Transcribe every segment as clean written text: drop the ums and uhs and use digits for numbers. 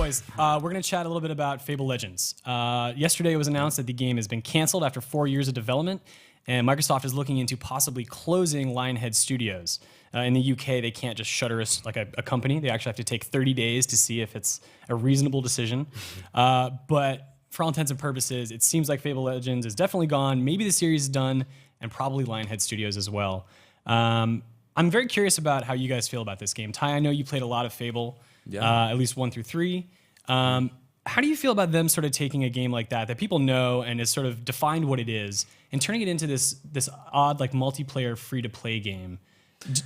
boys, we're going to chat a little bit about Fable Legends. Yesterday it was announced that the game has been canceled after 4 years of development, and Microsoft is looking into possibly closing Lionhead Studios. In the UK, they can't just shutter us like a company. They actually have to take 30 days to see if it's a reasonable decision. But for all intents and purposes, it seems like Fable Legends is definitely gone. Maybe the series is done, and probably Lionhead Studios as well. I'm very curious about how you guys feel about this game. Ty, I know you played a lot of Fable, at least 1 through 3. How do you feel about them sort of taking a game like that people know and has sort of defined what it is and turning it into this odd like multiplayer free-to-play game?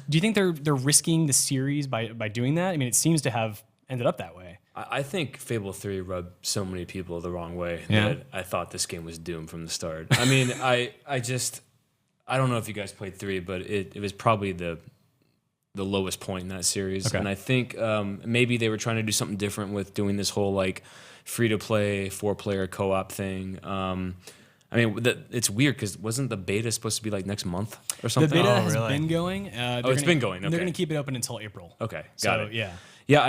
Do you think they're risking the series by doing that? I mean, it seems to have ended up that way. I think Fable 3 rubbed so many people the wrong way that I thought this game was doomed from the start. I mean, I don't know if you guys played 3, but it was probably the lowest point in that series. Okay. And I think maybe they were trying to do something different with doing this whole like free-to-play 4-player co-op thing. I mean, it's weird because wasn't the beta supposed to be like next month or something? The beta has been going. It's been going. Okay. They're going to keep it open until April. Okay, got it. Yeah. Yeah,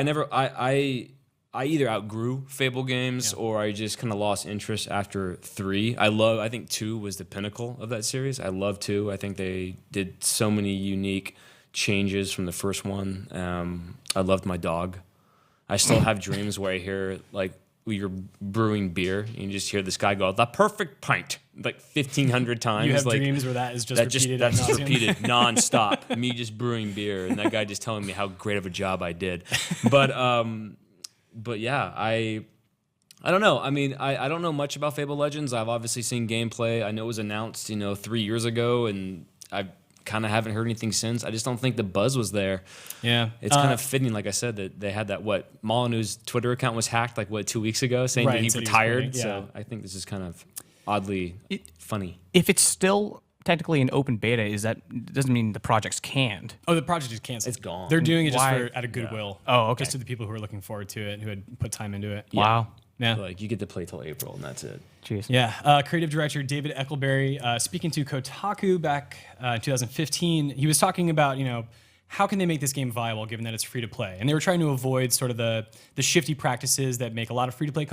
I either outgrew Fable games or I just kind of lost interest after 3. I think 2 was the pinnacle of that series. I love 2. I think they did so many unique changes from the first one. I loved my dog. I still have dreams where I hear like you're brewing beer and you just hear this guy go, "The perfect pint," like 1,500 times. You have like, dreams where that is just repeated. That's just repeated nonstop. Me just brewing beer and that guy just telling me how great of a job I did. But yeah, I don't know. I mean, I don't know much about Fable Legends. I've obviously seen gameplay. I know it was announced, 3 years ago, and I kind of haven't heard anything since. I just don't think the buzz was there. Yeah. It's kind of fitting, like I said, that they had that, Molyneux's Twitter account was hacked, 2 weeks ago, saying that he retired. So I think this is kind of oddly funny. If it's still technically an open beta, doesn't mean the project's canned. Oh, the project is canceled. It's gone. They're doing it just out of goodwill. Yeah. Oh, okay. Just to the people who are looking forward to it, who had put time into it. Yeah. Wow. Yeah. Like you get to play till April, and that's it. Jeez. Yeah. Creative director David Eckelberry, speaking to Kotaku back in 2015, he was talking about, how can they make this game viable given that it's free to play? And they were trying to avoid sort of the shifty practices that make a lot of free to play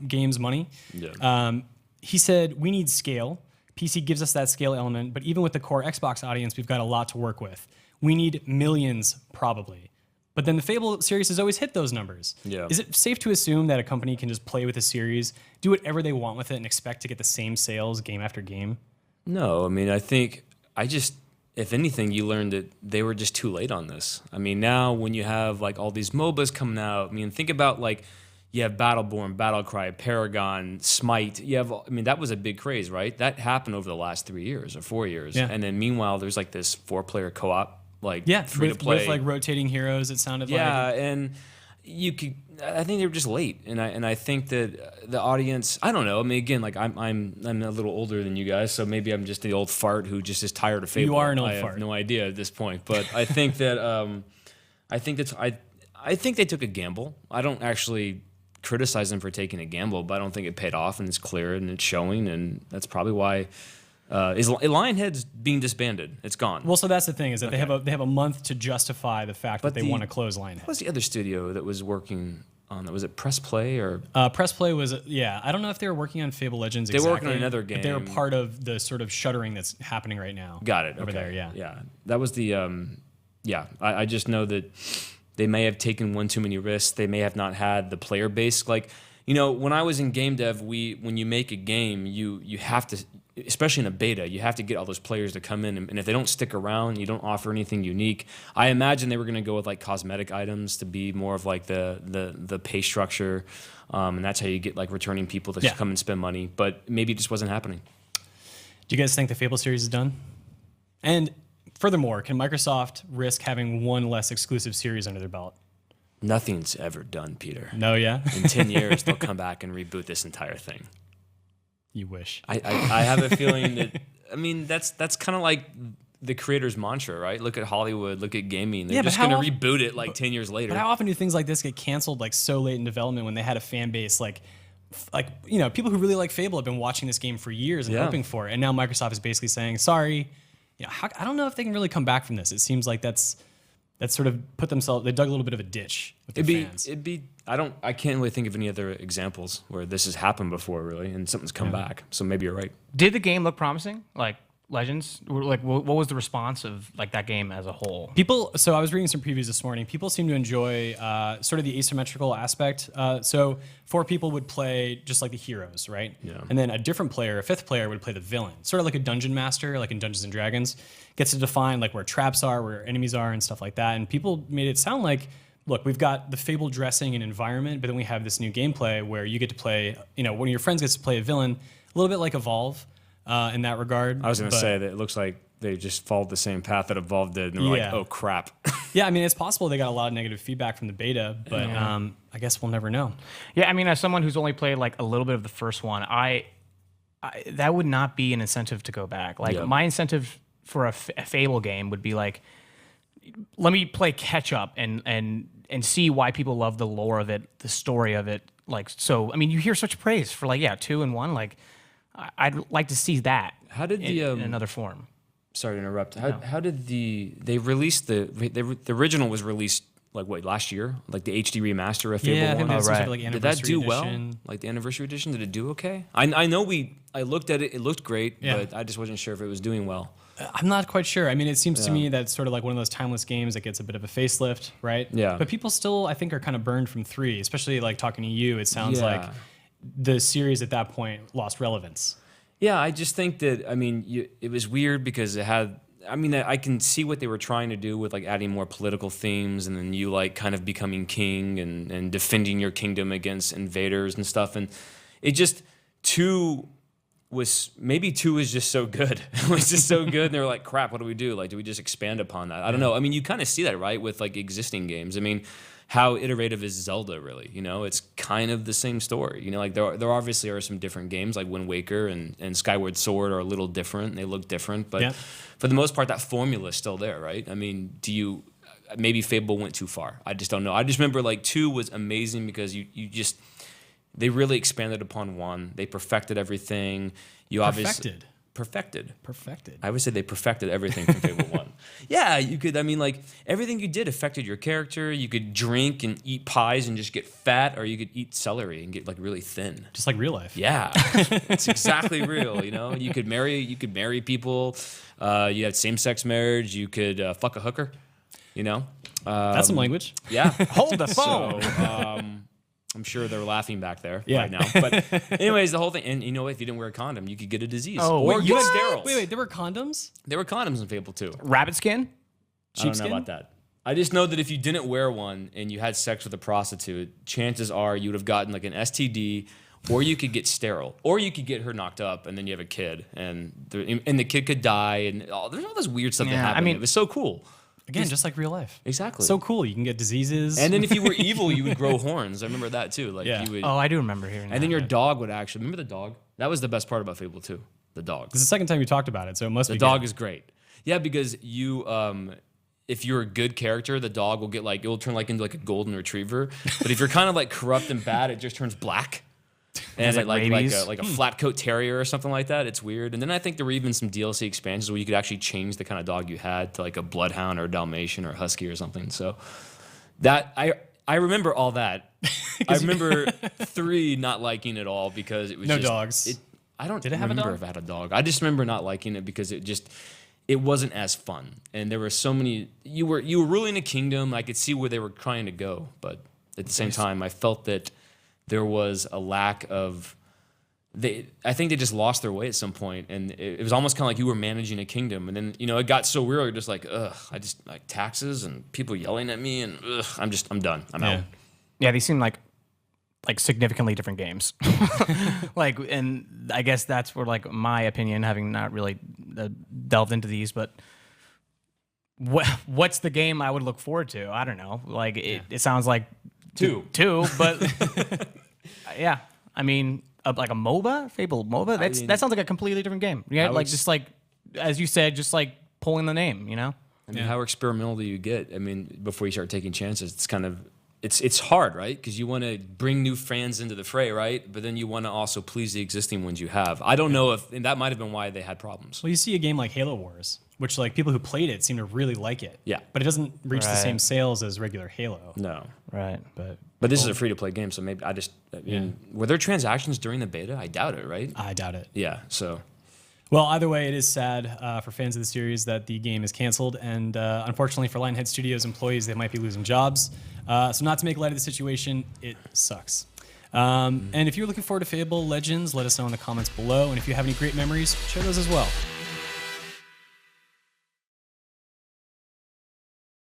games money. Yeah. He said, we need scale. PC gives us that scale element, but even with the core Xbox audience, we've got a lot to work with. We need millions, probably. But then the Fable series has always hit those numbers. Yeah. Is it safe to assume that a company can just play with a series, do whatever they want with it, and expect to get the same sales game after game? No, I mean, if anything, you learned that they were just too late on this. I mean, now when you have all these MOBAs coming out, I mean, think about you have Battleborn, Battlecry, Paragon, Smite. That was a big craze, right? That happened over the last 3 years or 4 years. Yeah. And then meanwhile, there's this 4-player co-op, free to play. With rotating heroes, it sounded like. Yeah, and I think they were just late. And I think that the audience, I don't know. I mean, again, I'm a little older than you guys, so maybe I'm just the old fart who just is tired of Fable. You are an old fart. I have no idea at this point. But I think that I think they took a gamble. I don't actually criticize them for taking a gamble, but I don't think it paid off, and it's clear and it's showing, and that's probably why Lionhead's being disbanded. It's gone. Well, so that's the thing is that they have a month to justify the fact that they want to close Lionhead. What was the other studio that was working on that? Was it Press Play or? Press Play was I don't know if they were working on Fable Legends. They were working on another game. But they were part of the sort of shuttering that's happening right now. Got it. Over there. Yeah. Yeah. That was the I just know that they may have taken one too many risks. They may have not had the player base. When I was in game dev, when you make a game, you have to, especially in a beta, you have to get all those players to come in, and if they don't stick around, you don't offer anything unique. I imagine they were going to go with cosmetic items to be more of the pay structure, and that's how you get returning people to come and spend money. But maybe it just wasn't happening. Do you guys think the Fable series is done? And furthermore, can Microsoft risk having one less exclusive series under their belt? Nothing's ever done, Peter. No, yeah? In 10 years, they'll come back and reboot this entire thing. You wish. I have a feeling that, that's kind of like the creator's mantra, right? Look at Hollywood, look at gaming. They're just going to reboot it 10 years later. But how often do things like this get canceled so late in development when they had a fan base people who really like Fable have been watching this game for years and hoping for it, and now Microsoft is basically saying, sorry, I don't know if they can really come back from this. It seems like that's that sort of they dug a little bit of a ditch with their fans. I can't really think of any other examples where this has happened before, really, and something's come back. So maybe you're right. Did the game look promising? Like Legends? Like, what was the response of like that game as a whole? So I was reading some previews this morning. People seem to enjoy sort of the asymmetrical aspect. So 4 people would play just like the heroes, right? Yeah. And then a fifth player would play the villain, sort of like a dungeon master, like in Dungeons and Dragons, gets to define like where traps are, where enemies are, and stuff like that. And people made it sound like, look, we've got the Fable dressing and environment, but then we have this new gameplay where you get to play, one of your friends gets to play a villain, a little bit like Evolve. In that regard. I was going to say that it looks like they just followed the same path that Evolve did, and they're like, oh, crap. Yeah, I mean, it's possible they got a lot of negative feedback from the beta, but I guess we'll never know. Yeah, I mean, as someone who's only played like a little bit of the first one, that would not be an incentive to go back. Like, my incentive for a Fable game would be like, let me play catch up and see why people love the lore of it, the story of it. Like, so, I mean, you hear such praise for like, 2 and 1, like, I'd like to see that. How did in another form? Sorry to interrupt. How did they released the original was released like last year, like the HD remaster of Fable 1? I think that's right. sort of like Did that do anniversary well? edition. Like the anniversary edition, did it do okay? I know I looked at it, it looked great, but I just wasn't sure if it was doing well. I'm not quite sure. I mean, it seems to me that's sort of like one of those timeless games that gets a bit of a facelift, right? Yeah. But people still, I think, are kind of burned from 3, especially like talking to you. It sounds like the series at that point lost relevance. Yeah, I just think that, I mean, it was weird because it had, I mean, I can see what they were trying to do with like adding more political themes and then you like kind of becoming king and defending your kingdom against invaders and stuff. And it just, 2 was just so good. It was just so good. And they were like, crap, what do we do? Like, do we just expand upon that? I don't know. I mean, you kind of see that, right, with like existing games. I mean, how iterative is Zelda really? It's kind of the same story. Like there obviously are some different games like Wind Waker and Skyward Sword are a little different. They look different, but for the most part, that formula is still there, right? I mean, maybe Fable went too far. I just don't know. I just remember like 2 was amazing because they really expanded upon 1. They perfected everything. Perfected. I would say they perfected everything from Fable 1. Yeah, you could, I mean, like, everything you did affected your character. You could drink and eat pies and just get fat, or you could eat celery and get, like, really thin. Just like real life. Yeah, it's exactly real, You could marry people. You had same-sex marriage. You could fuck a hooker, That's some language. Yeah. Hold the phone. So, I'm sure they're laughing back there right now. But anyways, the whole thing, and if you didn't wear a condom, you could get a disease. Or get sterile. Wait, there were condoms? There were condoms in Fable 2. Rabbit skin? I don't know about that. I just know that if you didn't wear one and you had sex with a prostitute, chances are you would have gotten like an STD, or you could get sterile, or you could get her knocked up, and then you have a kid, and the kid could die, and there's all this weird stuff that happened. I mean, it was so cool. Again, just like real life. Exactly. So cool. You can get diseases. And then if you were evil, you would grow horns. I remember that too. Like you would. Oh, I do remember hearing that. And then your dog would actually, remember the dog? That was the best part about Fable 2. The dog. This is the second time you talked about it, so it must be The dog is great. Yeah, because you, if you're a good character, the dog will get like, it will turn like into like a golden retriever. But if you're kind of like corrupt and bad, it just turns black. And like a flat coat terrier or something like that. It's weird. And then I think there were even some DLC expansions where you could actually change the kind of dog you had to like a bloodhound or a Dalmatian or a husky or something. So that I remember all that. I remember 3 not liking it all because it was no dogs. Did it have remember if I had a dog. I just remember not liking it because it wasn't as fun. And there were so many. You were ruling a kingdom. I could see where they were trying to go, but at the same time, I felt that there was a lack of. I think they just lost their way at some point, and it was almost kind of like you were managing a kingdom, and then it got so real. You're just like, ugh, I just like taxes and people yelling at me, and ugh, I'm done. I'm out. Yeah, they seem like significantly different games. And I guess that's where like my opinion, having not really delved into these, but what's the game I would look forward to? I don't know. Like it sounds like two, but yeah, I mean, like a MOBA, Fable MOBA. That sounds like a completely different game. Yeah, just like as you said, just like pulling the name. I mean, how experimental do you get? I mean, before you start taking chances, it's kind of it's hard, right? Because you want to bring new fans into the fray, right? But then you want to also please the existing ones you have. I don't know and that might have been why they had problems. Well, you see a game like Halo Wars, which like people who played it seem to really like it. Yeah. But it doesn't reach the Right. same sales as regular Halo. No. Right. But this is a free-to-play game, so maybe I mean, were there transactions during the beta? I doubt it, right? I doubt it. Yeah, so... Well, either way, it is sad for fans of the series that the game is canceled, and unfortunately for Lionhead Studios employees, they might be losing jobs. So not to make light of the situation, it sucks. And if you're looking forward to Fable Legends, let us know in the comments below, and if you have any great memories, share those as well.